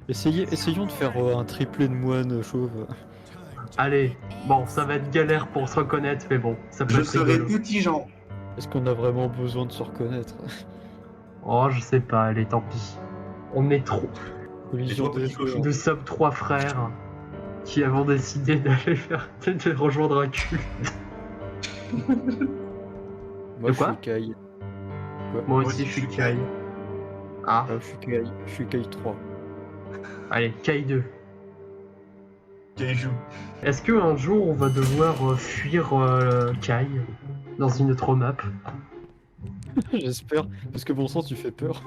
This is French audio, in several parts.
Essayons de faire un triplé de moine chauve. Allez, bon, ça va être galère pour se reconnaître, mais bon, ça peut Je être serai rigolo. petit Jean. Est-ce qu'on a vraiment besoin de se reconnaître? Oh, je sais pas, allez, tant pis. On est trop. Collision toi, des petit cochon. joueurs. Nous sommes 3 frères qui avons décidé d'aller faire. de rejoindre un culte. Moi, De je quoi suis Kai. Moi aussi, je suis Kai. Ah, Je suis Kai. Je suis Kai 3. allez, Kai 2. Kaiju. Est-ce qu'un jour on va devoir fuir Kai dans une autre map? J'espère. Parce que bon sang, tu fais peur.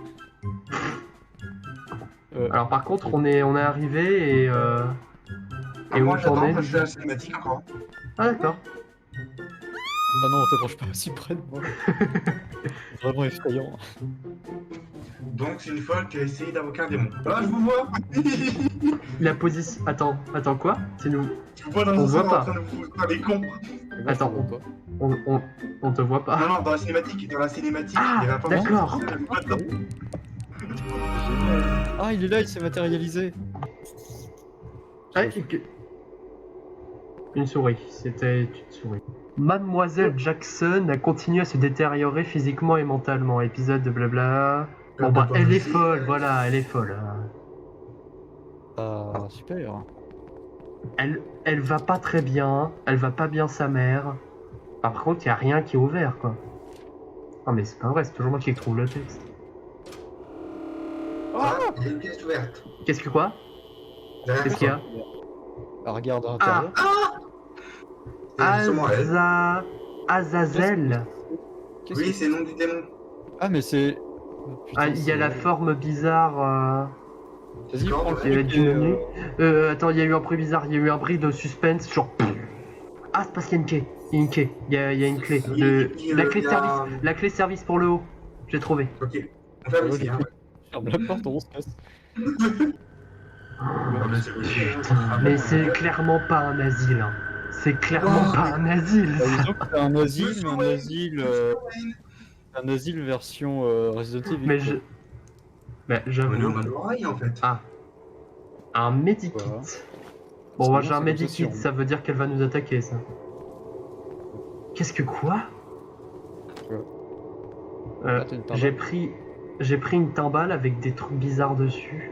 Alors par contre, on est arrivé et où moi t'en j'attends, es? je suis à la cinématique encore. Ah d'accord. Ah non, t'approches pas si près de moi. Vraiment effrayant. Donc c'est une folle qui a essayé d'invoquer un démon. Ah, je vous vois. La position. Attends, quoi? C'est nous. Je vous vois dans On le voit salon pas. en train de vous faire des cons. Attends, Je vois pas. on te voit pas. Non, non, dans la cinématique, Ah, il y avait pas d'accord. Ah, il est là, il s'est matérialisé. Ah, une souris, c'était une souris. Mademoiselle Jackson a continué à se détériorer physiquement et mentalement. Épisode de blabla. Bon bah, elle est folle, voilà, elle est folle. Ah, super. Elle va pas très bien, elle va pas bien sa mère. Par contre, y a rien qui est ouvert, quoi. Non mais c'est pas vrai, c'est toujours moi qui trouve le texte. Ah, il y a une pièce ouverte. Qu'est-ce que quoi? Derrière Qu'est-ce qu'il y a? Ah, regarde à l'intérieur. C'est sûrement elle. Azazel. Qu'est-ce Oui, que- c'est le nom du démon. Ah, mais c'est. Oh, putain, Ah, il y a la forme bizarre. Vas-y, D'accord, prends le ouais. Il y avait truc du et, menu. Attends, il y a eu un bruit bizarre, il y a eu un bruit de suspense, genre. Ah, c'est parce qu'il y a une clé. Il y a une clé. Il y a une clé. Oui, et puis, La clé il y a- service. La clé service pour le haut. J'ai trouvé. Ok. On ferme ici, hein. Ferme la porte, on se casse. Mais c'est clairement pas un asile. Hein. C'est clairement Wow. pas un asile. Bah, disons que c'est un asile, Monsieur mais Wayne. un asile version Resident Evil. Mais quoi. je. Bah, On est j'avoue. au mal d'oreille en fait. Ah. Un medikit. Voilà. Bon, C'est moi bon, j'ai un c'est medikit, comme ça, ça veut dire qu'elle va nous attaquer, ça. Qu'est-ce que quoi? Ouais. Euh, Ah, t'as une timbale. j'ai pris une timbale avec des trucs bizarres dessus.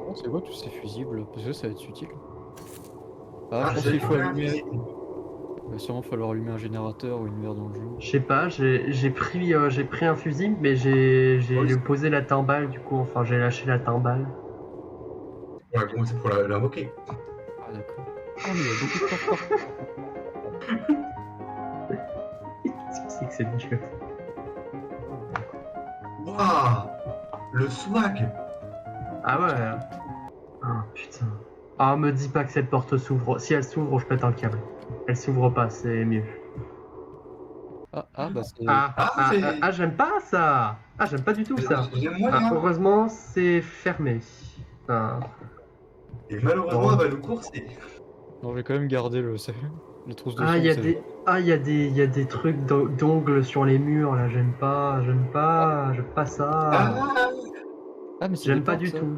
Oh, c'est quoi tous ces fusibles? Parce que ça va être utile. Ah, Ah, je pense j'ai qu'il faut trouvé un allumer. fusil. Il va sûrement falloir allumer un générateur ou une merde dans le jeu. Je sais pas, j'ai pris un fusil, mais j'ai Oui. posé la timbale du coup, enfin j'ai lâché la timbale. Ouais, bon, c'est pour l'invoquer. Ah, d'accord. Ah, mais il y a beaucoup de porte Qu'est-ce que c'est que cette gueule? Waouh, le swag. Ah ouais. Ah putain. Ah me dis pas que cette porte s'ouvre. Si elle s'ouvre, je pète un câble. Elle s'ouvre pas, c'est mieux. bah c'est. J'aime pas ça. Ah j'aime pas du tout ça. J'aime moins, Ah, hein. heureusement c'est fermé. Ah. Et malheureusement, Bon. bah, le cours, c'est. Non, je vais quand même garder les trousses de Ah sang. il y a c'est- il y a des trucs d'ongles sur les murs là, j'aime pas ça. Ah, mais c'est J'aime des pas portes, du ça. tout.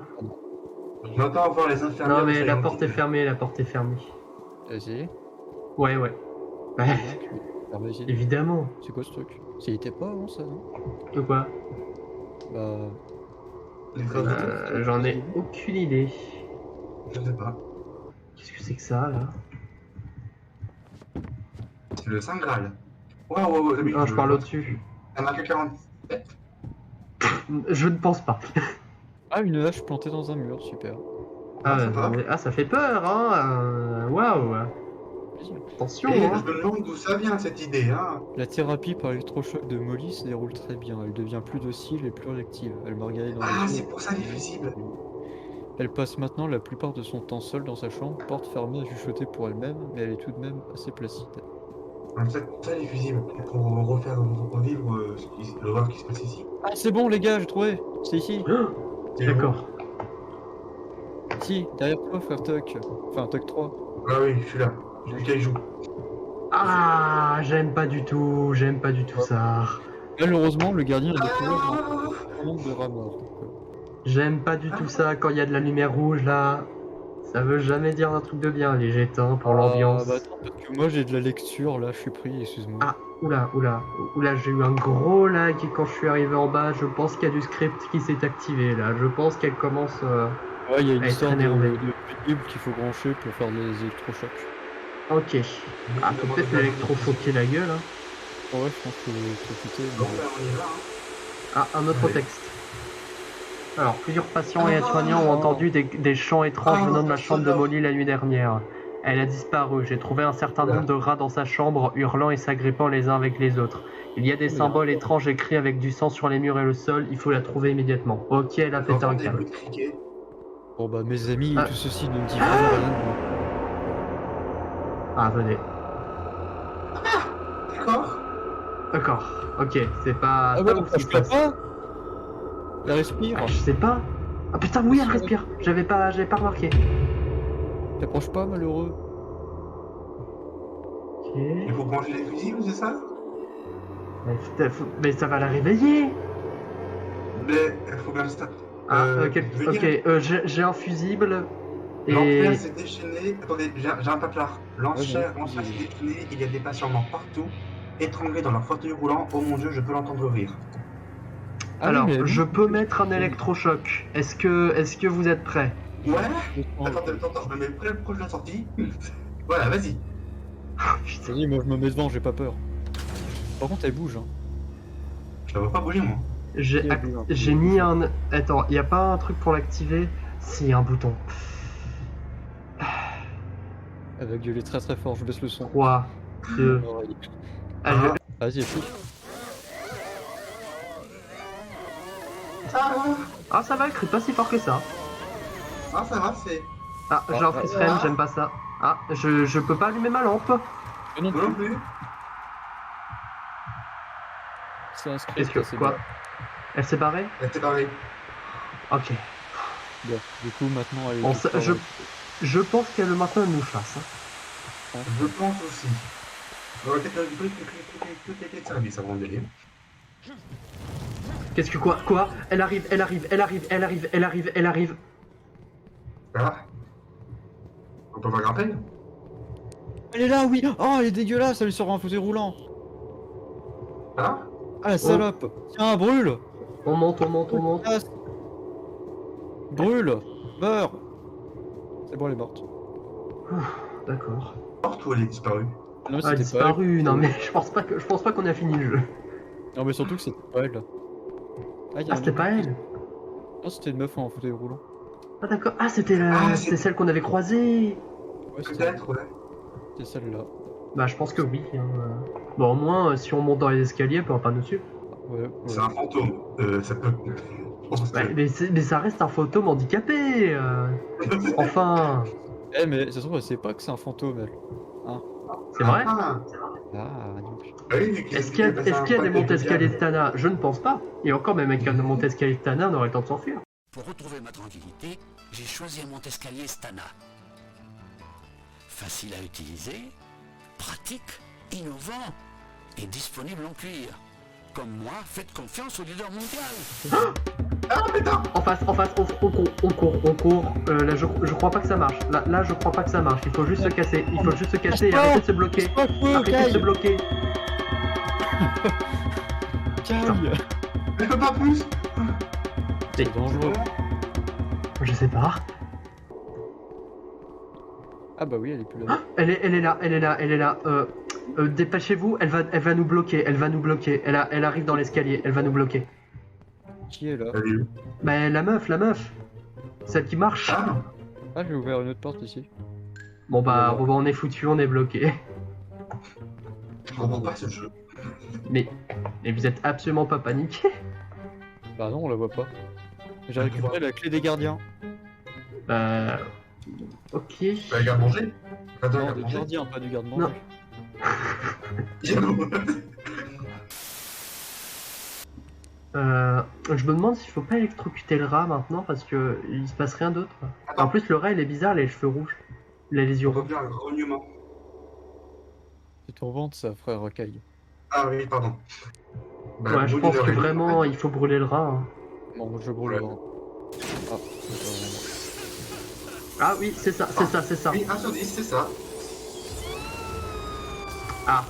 Je m'entends voir les infirmières. Non mais de la Silent porte est Hill. fermée, la porte est fermée. T'as essayé? Ouais. Ouais, Ah, bah, vas-y. évidemment. C'est quoi ce truc? Ça y était pas avant ça, non? De quoi? Bah. Les phrases de- J'en ai aucune idée. Je sais pas. Qu'est-ce que c'est que ça là? C'est le Saint Graal. Waouh, oui, Non, je parle au-dessus. Ça marque 40. Je ne pense pas. Ah, une hache plantée dans un mur, super. Ah, sympa. Ça fait peur, hein. Waouh. Attention, Et hein. je me demande d'où ça vient cette idée, hein. La thérapie par électrochoc de Molly se déroule très bien. Elle devient plus docile et plus réactive. Elle margarit dans Ah, les c'est yeux. pour ça les fusibles. Elle passe maintenant la plupart de son temps seule dans sa chambre, porte fermée à chuchoter pour elle-même, mais elle est tout de même assez placide. Ça, les fusibles. Pour refaire revivre l'horreur qui se passe ici. Ah, c'est bon, les gars, j'ai trouvé. C'est ici. D'accord. Ici, derrière toi, frère Tuck. Enfin, Tuck 3. Ah oui, je suis là. Je suis Kaiju. Ah, j'aime pas du tout ça. Malheureusement, le gardien a découvert un certain nombre de rats morts. J'aime pas du tout ça quand il y a de la lumière rouge là. Ça veut jamais dire un truc de bien, les j'éteins pour l'ambiance. Bah attends, parce que moi j'ai de la lecture là, je suis pris, excuse-moi. Ah, oula, j'ai eu un gros lag quand je suis arrivé en bas. Je pense qu'il y a du script qui s'est activé là. Je pense qu'elle commence Ouais, il y a une à être histoire énervée. de fusible qu'il faut brancher pour faire des électrochocs. Ok. Ah, faut peut-être l'électrochoquer la gueule. Hein. Ouais, je pense que faut quitter. Bon, ben, on y va. Hein. Ah, un autre Ouais. texte. Alors, plusieurs patients et aides-soignants ont entendu des chants étranges venant de la chambre de Molly la nuit dernière. Elle a disparu. J'ai trouvé un certain nombre de rats dans sa chambre, hurlant et s'agrippant les uns avec les autres. Il y a des symboles étranges écrits avec du sang sur les murs et le sol. Il faut la trouver immédiatement. Ok, elle a pété un J'entends des câble. bruits de criquets. Bon bah mes amis, Ah. tout ceci ne me dit vraiment rien. Ah, venez. D'accord. D'accord. Ok, c'est pas... Ah pas ouais, ouf ce qui je se peux passe. pas. Elle respire. Ah, je sais pas. Ah putain, oui, elle respire. J'avais pas remarqué. T'approches pas, malheureux. Ok. Il faut brancher les fusibles, c'est ça? Mais ça va la réveiller. Mais il faut bien le stop. Ah, je veux dire, ok, j'ai un fusible. l'enfer Et... s'est déchaîné. Attendez, j'ai un paplard. L'enfer s'est déchaîné. Il y a des patients morts partout, étranglés dans leur fauteuil roulant. Oh mon dieu, je peux l'entendre rire. Ah Alors, oui, mais je peux mettre un électrochoc. Est-ce que vous êtes prêts? Ouais. Attends, Attends, je me mets près proche de la sortie. Voilà, vas-y. Putain. vas-y, moi je me mets devant, j'ai pas peur. Par contre, elle bouge. Hein. Je la vois pas bouger, moi. J'ai mis un... Attends, y a pas un truc pour l'activer? Si, un bouton. Elle va gueuler très très fort, je baisse le son. 3, 2... Oreille. Allez, Vas-y, écoute. ah, ça va, elle crie pas si fort que ça. Ah, ça va, c'est. Ah, j'ai un freeze frame, j'aime pas ça. Ah, je peux pas allumer ma lampe. Non Moi non plus. C'est un Qu'est-ce script, que... c'est Quoi? bien. Elle s'est barrée? Elle était pareil. Ok. Bien. Du coup, maintenant, elle est Bon, toute ça, pareille. je pense qu'elle maintenant elle nous chasse. Hein. Je pense aussi. On va peut-être toutes les clés de service avant de délire. Qu'est-ce que quoi? Quoi? Elle arrive. Ça va? On va grimper? Elle est là, oui. Oh, elle est dégueulasse, elle est sur un fauteuil roulant. Ah? Ah, la salope. Tiens, brûle. On monte. Casse. Brûle. Meurs. C'est bon, elle est morte. D'accord. Morte ou elle est disparue? Non, mais Ah, elle a c'était pas elle. disparu. Non mais je pense pas qu'on a fini le jeu. Non, mais surtout que c'était pas elle. Ah, y a Ah, un c'était autre pas truc. elle. Non, c'était une meuf en fauteuil roulant. Ah d'accord. Ah, c'était Ah, c'était celle qu'on avait croisée. Ouais, c'était Peut-être, ouais. celle-là. Bah, je pense que oui. Hein. Bon, au moins, si on monte dans les escaliers, elle peut pas nous suivre. Ouais, C'est un fantôme. Ça peut. Je pense Bah, que- mais ça reste un fantôme handicapé. Enfin, Eh, mais ça se trouve, elle sait pas que c'est un fantôme, elle. c'est vrai. Ah, Ah, donc. oui, vu Est-ce qu'il y a des montes-escaliers de Tana? Je ne pense pas. Et encore, même avec un monte-escalier de Tana, on aurait le temps de s'enfuir. Pour retrouver ma tranquillité, j'ai choisi un monte-escalier Stana. Facile à utiliser, pratique, innovant et disponible en cuir. Comme moi, faites confiance au leader mondial. Ah, putain! En face, on court. Là, je crois pas que ça marche. Là, je crois pas que ça marche. Il faut juste se casser. Et arrêter de se bloquer. Arrêtez de se bloquer. Caille. Elle peut pas plus! C'est dangereux. Je sais pas. Ah bah oui, elle est plus là. Elle est là. Dépêchez-vous. Elle va nous bloquer. Elle arrive dans l'escalier. Elle va nous bloquer. Qui est là? Elle est où? Bah, la meuf. Celle qui marche. Ah! Ah, j'ai ouvert une autre porte ici. Bon bah, on est foutu, on est bloqué. Je comprends pas ce jeu. Mais vous êtes absolument pas paniqué. Bah non, on la voit pas. J'ai récupéré la clé des gardiens. Ok. Bah, garde manger? Attends, Non, garde des manger? gardiens, pas du garde-manger. Non. Je me demande s'il faut pas électrocuter le rat maintenant parce que il se passe rien d'autre. Attends. En plus, le rat il est bizarre, il a les cheveux rouges. Il a les yeux On rouges. revient à un grognement. C'est ton ventre, ça, frère Rocaille. Ah oui, pardon. Bah, Ouais, je brûler pense leur que élément. vraiment il faut brûler le rat. Hein. Bon, je brûle le Ouais. ventre. Ah oui, c'est ça, c'est ça, c'est ça. Oui, 1 sur 10, c'est ça. Ah,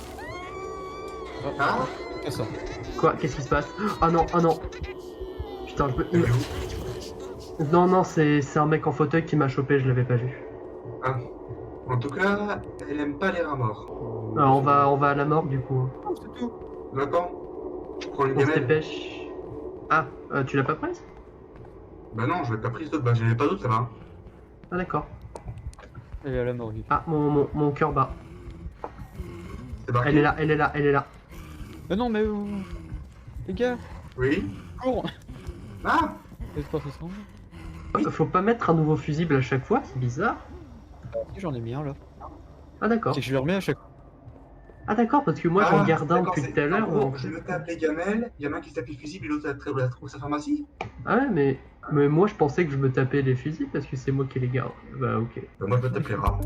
Ah, C'est ça. quoi? Qu'est-ce qui se passe? Ah non, ah non. Putain, je elle est me... où? Non, non, c'est un mec en fauteuil qui m'a chopé, je l'avais pas vu. Ah. En tout cas, elle aime pas les rats morts. Alors, on va à la morgue du coup. Oh, c'est tout. Maintenant, je prends une On se gamelle. dépêche. Ah, tu l'as pas prise? Bah non, je l'ai pas prise d'autre, bah j'en ai pas d'autre, ça va. Ah d'accord. Elle est à la morgue. Ah, mon cœur bat. C'est parti. Elle est là, elle est là, elle est là. Mais non, mais... les gars, Oui. cours. Ah, C'est pas fait ça. Faut pas mettre un nouveau fusible à chaque fois, c'est bizarre. Si, j'en ai mis un là. Ah d'accord. C'est que je le remets à chaque fois. Ah d'accord, parce que moi j'en garde un d'accord, depuis c'est- tout à l'heure. en gros, donc- je me tape les gamelles, il y en a un qui se tape les fusibles et l'autre la trouve sa pharmacie. Ah ouais, mais moi je pensais que je me tapais les fusibles parce que c'est moi qui les garde. Bah ok. Bah moi je me tape les rats.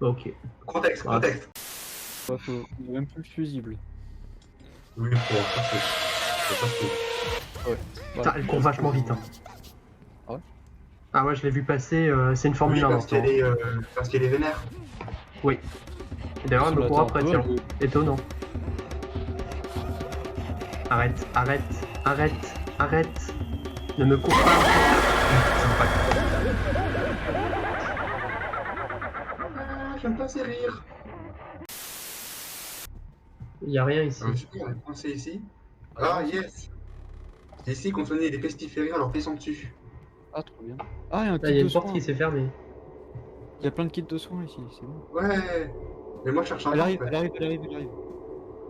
Bah, ok. Contexte, Ah. contexte. Ouais, il y a même plus le fusible. Oui, faut passer. Putain, elle court vachement vite. Hein. Ah ouais. Ah ouais, je l'ai vu passer, c'est une Formule Oui, 1 parce maintenant. parce qu'elle est vénère. Oui. Et d'ailleurs, elle me court après, tiens. Étonnant. Arrête, arrête, arrête, arrête. Ne me cours pas. Ah, j'aime pas ces rires. Il y a rien ici. Ah, super, on est coincé ici. Ah, yes. C'est ici qu'on soignait les pestiférés en leur pissant dessus. Ah, trop bien. Ah, il y a un Là, il y kit a de une porte soins. qui s'est fermée. Il y a plein de kits de soins ici, c'est bon. Ouais. Mais moi je cherche un Elle temps, arrive, en fait. elle arrive, elle arrive, elle arrive.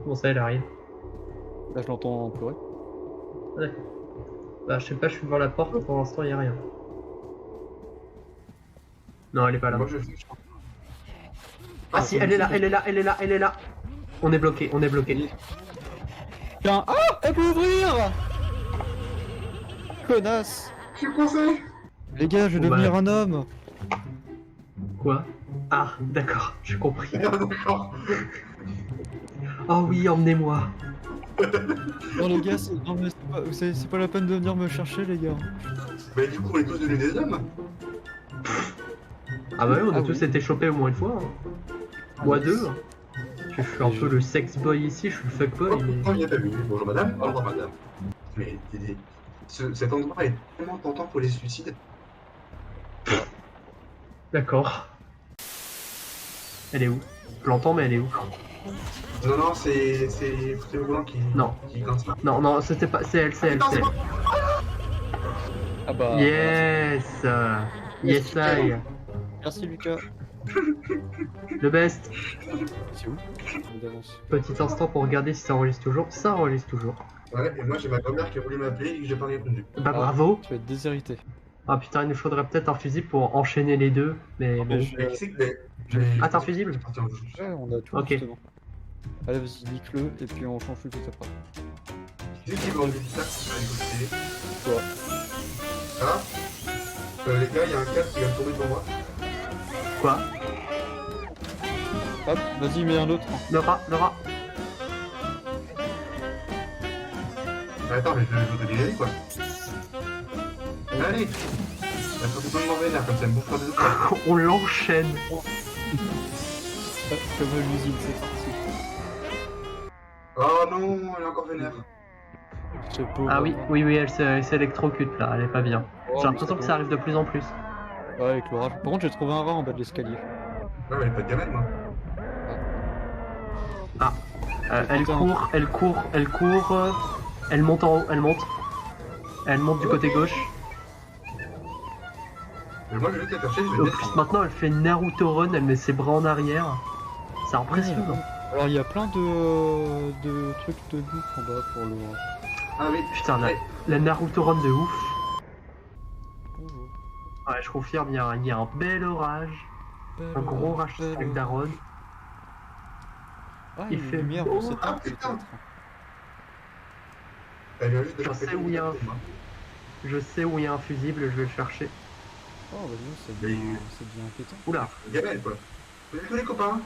Bon, ça, elle arrive. Là, je l'entends pleurer. Ah, d'accord. Bah, je sais pas, je suis devant la porte, pour l'instant, il y a rien. Non, elle est pas là. Moi je cherche. Ah si, elle est là, elle est là, elle est là, elle est là. On est bloqué, on est bloqué. Tiens, ah, elle peut ouvrir. Connasse. Je suis coincé. Les gars, je vais Bon, devenir bah. un homme. Quoi? Ah, d'accord, j'ai compris. Ah, d'accord. Oh oui, emmenez-moi. Non, les gars, non, mais c'est pas la peine de venir me chercher, les gars. Mais du coup on est tous devenus des hommes. Ah bah oui, on a Ah tous oui. été chopés au moins une fois. Hein. Moi deux. Hein. Je suis un peu le sex boy ici, je suis le fuckboy. Oh, Mais... il n'y a pas vu. Bonjour madame. Au revoir madame. Mais cet endroit est tellement tentant pour les suicides. D'accord. Elle est où? Je l'entends, mais elle est où? Non, non, c'est le volant qui. Non. Qui grince là. Non, non, c'était pas. C'est elle, c'est elle, Putain, c'est c'est elle. Ah bah. Yes! Yes, I. Merci, Lucas. Le best. C'est où? D'avance. Petit instant pour regarder si ça enregistre toujours. Ça enregistre toujours. Ouais, et moi j'ai ma grand-mère qui a voulu m'appeler et que j'ai pas répondu. Bah Ah. bravo. Tu vas être déshérité. Ah putain, il nous faudrait peut-être un fusible pour enchaîner les deux. Mais bon. Mais je- Mais qui c'est que. Ah, t'as un fusible? Ouais, on a tout, Ok. justement. Allez, vas-y, nique-le, et puis on change tout après. Qui c'est qui veut enlever ça sur les côtés? Quoi? Ah les gars, il y a un câble qui vient de tomber devant moi. Quoi? Hop, vas-y, mets un autre. Le rat, le rat. Mais attends, mais je vais te dégager quoi. Allez. La complètement vénère comme ça, me bouffe pas de quoi. On l'enchaîne. Comme à l'usine, c'est parti. Oh non, elle est encore vénère. Je sais pas. Ah oui, oui, oui, elle s'électrocute là, elle est pas bien. Oh, J'ai l'impression que ça arrive de plus en plus. Ouais, avec l'orage. Par contre, j'ai trouvé un rat en bas de l'escalier. Ouais, mais pas de gamelle moi. Elle Putain. court, elle court, elle court. Elle monte en haut, elle monte. Elle monte du côté gauche. Mais moi je vais te la chercher, je En vais te plus, descendre. maintenant, elle fait Naruto Run, elle met ses bras en arrière. C'est impressionnant. Alors, il y a plein de trucs de bouffe en bas pour le. Ah oui, Putain, Ouais. la Naruto Run de ouf. Bonjour. Ouais, je confirme, il y a un bel orage. Un gros orage avec Daron. Ah, il il fait fait lumière beau. pour cette Ah, putain. Elle vient juste de Je faire sais péter où le il y a un- câble, moi. Je sais où il y a un fusible, je vais le chercher. Oh, bah non, c'est bien inquiétant. Oula. Gamelle quoi. Salut tous les copains.